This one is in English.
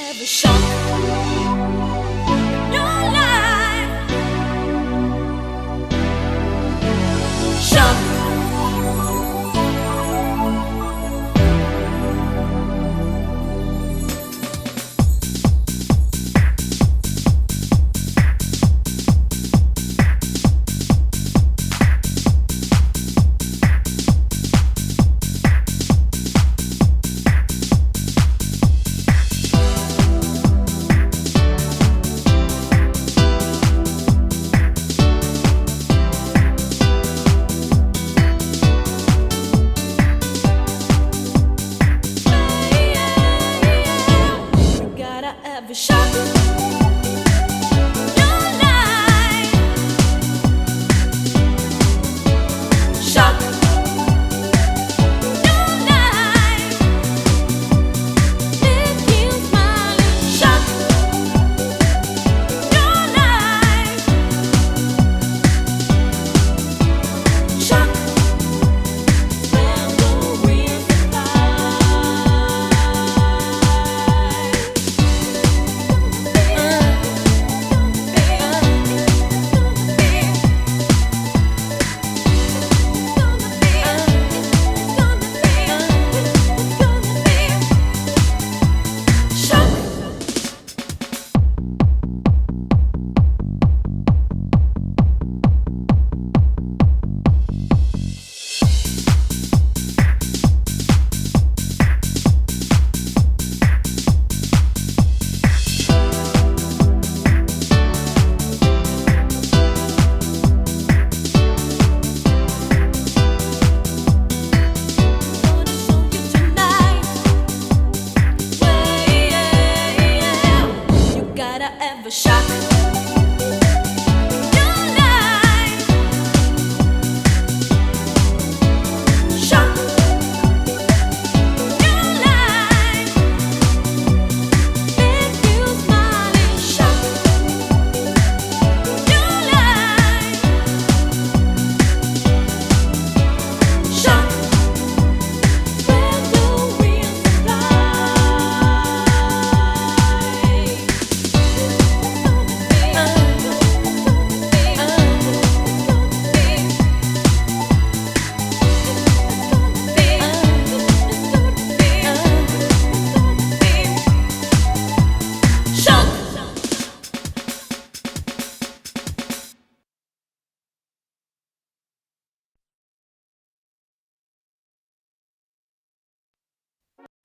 have a shock in your life. Shock. Have a shock in your life. Shock in your life. Make you smile. Shock in your life. Shock. Spell the wheels of have a shock.